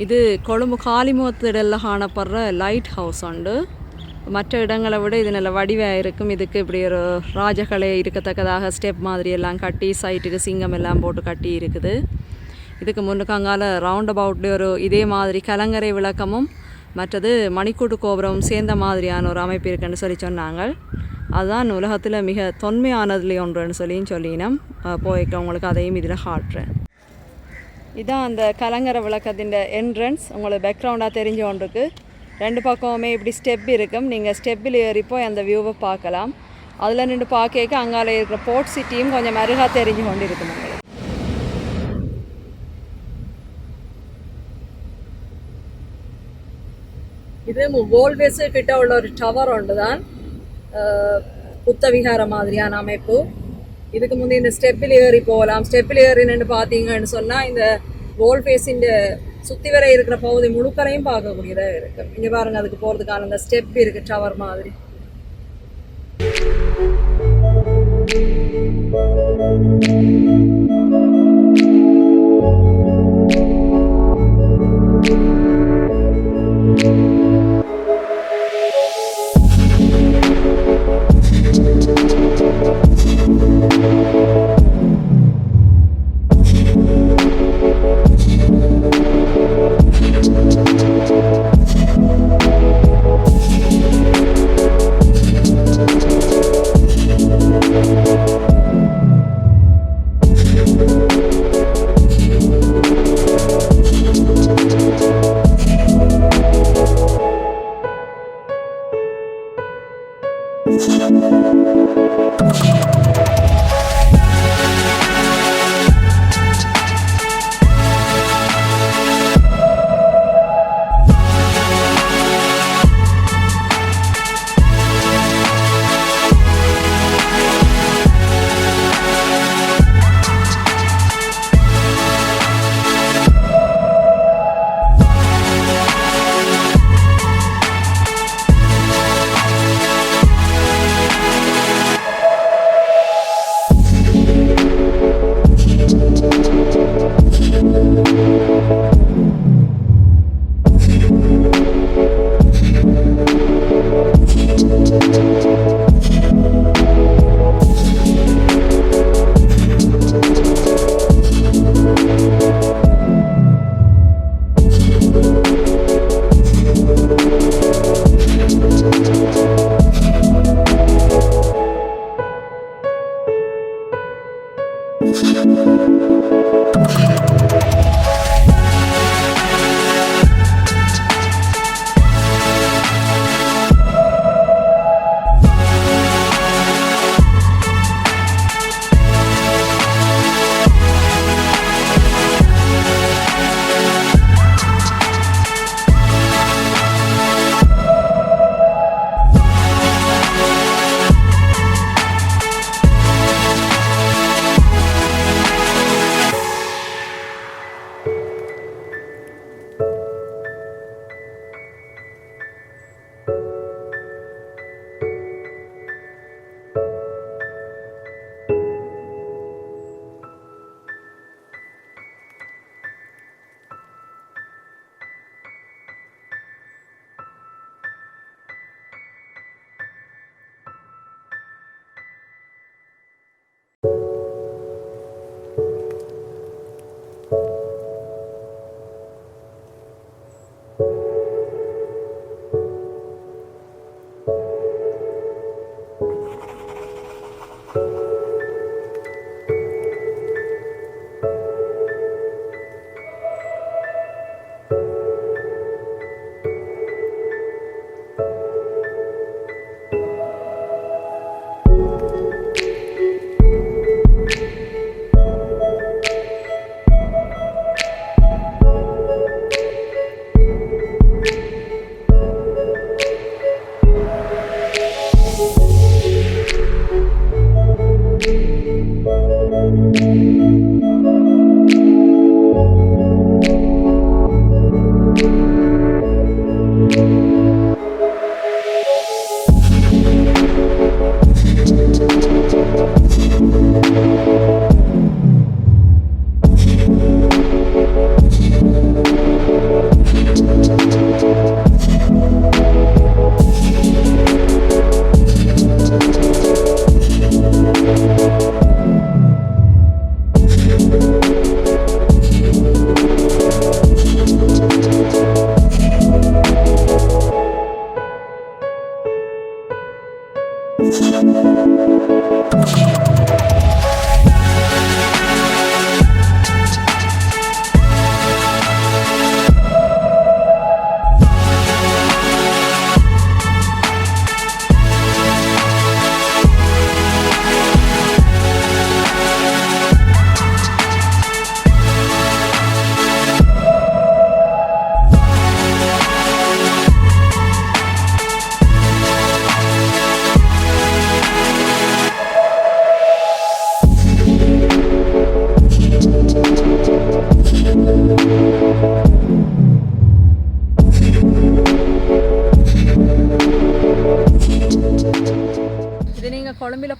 இது Colombo காலிமுகத்திடலில் காணப்படுற light house உண்டு. மற்ற இடங்களை விட இது நல்ல வடிவாக இருக்கும். இதுக்கு இப்படி ஒரு ராஜகலை இருக்கத்தக்கதாக ஸ்டெப் மாதிரி எல்லாம் கட்டி சைட்டுக்கு சிங்கம் எல்லாம் போட்டு கட்டி இருக்குது. இதுக்கு முன்னுக்கு அங்கால ரவுண்ட் அபவுட்லேயே ஒரு இதே மாதிரி கலங்கரை விளக்கமும் மற்றது மணிக்கூட்டு கோபுரமும் சேர்ந்த மாதிரியான ஒரு அமைப்பு இருக்குன்னு சொல்லி சொன்னாங்க. அதுதான் உலகத்தில் மிக தொன்மையானதுலேயே ஒன்றுன்னு சொல்லினோம். போய்க்க உங்களுக்கு அதையும் இதில் காட்டுறேன். இதான் அந்த கலங்கரை விளக்கத்தின் என்ட்ரன்ஸ். உங்களுக்கு பேக்ரவுண்டாக தெரிஞ்ச ஒன்றுக்கு ரெண்டு பக்கமுமே இப்படி ஸ்டெப் இருக்கும். நீங்கள் ஸ்டெப்பில் ஏறிப்போய் அந்த வியூவை பார்க்கலாம். அதில் நின்று பார்க்க அங்கால இருக்கிற போர்ட் சிட்டியும் கொஞ்சம் அருகாக தெரிஞ்சு கொண்டு இருக்கும். உங்களுக்கு இது வோல்வேஸு கிட்ட உள்ள ஒரு டவர் ஒன்று தான், புத்தவிகார மாதிரியான அமைப்பு. இதுக்கு முந்தைய இந்த ஸ்டெப்பில் ஏறி போகலாம். ஸ்டெப்பில் ஏறி நின்று பார்த்தீங்கன்னு சொன்னால் இந்த வோல்வேஸின் சுற்றி வரை இருக்கிற பகுதி முழுக்கரையும் பார்க்கக்கூடியதாக இருக்குது. இங்கே பாருங்கள், அதுக்கு போகிறதுக்கான அந்த ஸ்டெப் இருக்குது டவர் மாதிரி.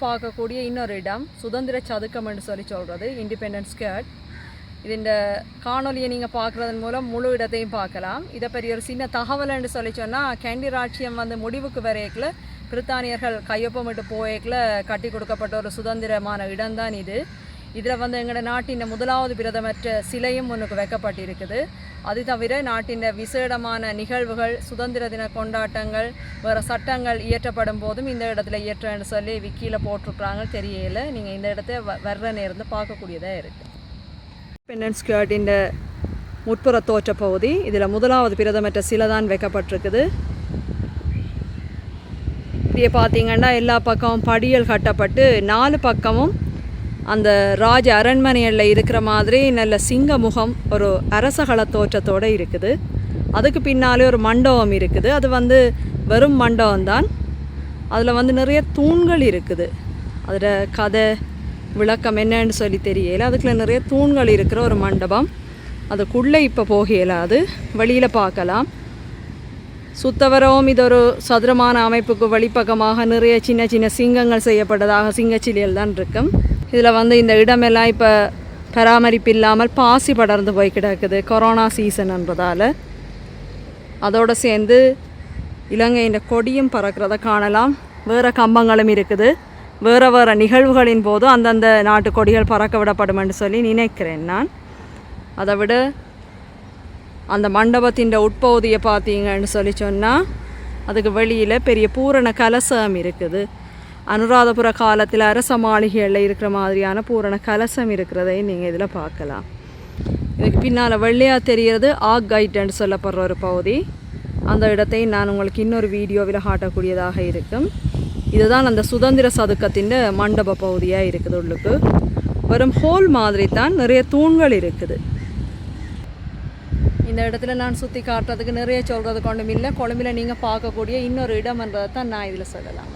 பார்க்கக்கூடிய இன்னொரு இடம் சுதந்திர சதுக்கம் என்று சொல்கிறது இண்டிபெண்டன்ஸ் ஸ்கொயர். இதன் காணொலியை நீங்கள் பார்க்குறதன் மூலம் முழு இடத்தையும் பார்க்கலாம். இதை பெரிய ஒரு சின்ன தகவல் என்று சொல்லி சொன்னால் கேண்டி ராட்சியம் வந்து முடிவுக்கு வரையக்கில் பிரித்தானியர்கள் கையொப்பமிட்டு போயக்கில் கட்டி கொடுக்கப்பட்ட ஒரு சுதந்திரமான இடம்தான் இது. இதில் வந்து எங்களோட நாட்டின் முதலாவது பிரதமற்ற சிலையும் முன்னுக்கு வைக்கப்பட்டிருக்குது. அது தவிர நாட்டின் விசேடமான நிகழ்வுகள் சுதந்திர தின கொண்டாட்டங்கள் வேறு சட்டங்கள் இயற்றப்படும் போதும் இந்த இடத்துல இயற்றன்னு சொல்லி விக்கியில் போட்டிருக்கிறாங்க. தெரியல, நீங்கள் இந்த இடத்த வர்ற நேரம் பார்க்கக்கூடியதாக இருக்குது. இண்டிபெண்டன்ஸ் ஸ்கொயரின் முற்புற தோற்ற பகுதி. இதில் முதலாவது பிரதமற்ற சிலை தான் வைக்கப்பட்டிருக்குது. இப்படியே பார்த்தீங்கன்னா எல்லா பக்கமும் படியல் கட்டப்பட்டு 4 பக்கமும் அந்த ராஜ அரண்மனைகளில் இருக்கிற மாதிரி நல்ல சிங்க முகம் ஒரு அரசகள தோற்றத்தோடு இருக்குது. அதுக்கு பின்னாலே ஒரு மண்டபம் இருக்குது. அது வந்து வெறும் மண்டபம் தான். அதில் வந்து நிறைய தூண்கள் இருக்குது. அதில் கதை விளக்கம் என்னன்னு சொல்லி தெரியல. அதுக்குள்ள நிறைய தூண்கள் இருக்கிற ஒரு மண்டபம். அதுக்குள்ளே இப்போ போகல, அது வெளியில் பார்க்கலாம். சுத்தவரவும் இது ஒரு சதுரமான அமைப்புக்கு வழிப்பக்கமாக நிறைய சின்ன சின்ன சிங்கங்கள் செய்யப்பட்டதாக சிங்கச்சிலியல் தான் இருக்கும். இதில் வந்து இந்த இடமெல்லாம் இப்போ பராமரிப்பு இல்லாமல் பாசி படர்ந்து போய் கிடக்குது கொரோனா சீசன்ன்றதால். அதோடு சேர்ந்து இலங்கையின் கொடியும் பறக்கிறத காணலாம். வேறு கம்பங்களும் இருக்குது. வேறு வேறு நிகழ்வுகளின் போது அந்தந்த நாட்டு கொடிகள் பறக்க விடப்படும் என்று சொல்லி நினைக்கிறேன் நான். அதை விட அந்த மண்டபத்தின் உட்பகுதியை பார்த்தீங்கன்னு சொல்லி சொன்னால் அதுக்கு வெளியில் பெரிய பூரண கலசம் இருக்குது. அனுராதபுர காலத்தில் அரச மாளிகைகளில் இருக்கிற மாதிரியான பூரண கலசம் இருக்கிறதையும் நீங்கள் இதில் பார்க்கலாம். இதுக்கு பின்னால் வெள்ளையாக தெரிகிறது ஆக்கைட்ன்னு சொல்லப்படுற ஒரு பகுதி. அந்த இடத்தையும் நான் உங்களுக்கு இன்னொரு வீடியோவில் காட்டக்கூடியதாக இருக்கும். இதுதான் அந்த சுதந்திர சதுக்கத்தின் மண்டப பகுதியாக இருக்குது. உள்ளுக்கு வெறும் ஹோல் மாதிரி தான், நிறைய தூண்கள் இருக்குது. இந்த இடத்துல நான் சுற்றி காட்டுறதுக்கு நிறைய சொல்கிறது கொண்டும் இல்லை. கொழும்பில் நீங்கள் பார்க்கக்கூடிய இன்னொரு இடம்ன்றதை தான் நான் இதில் சொல்லலாம்.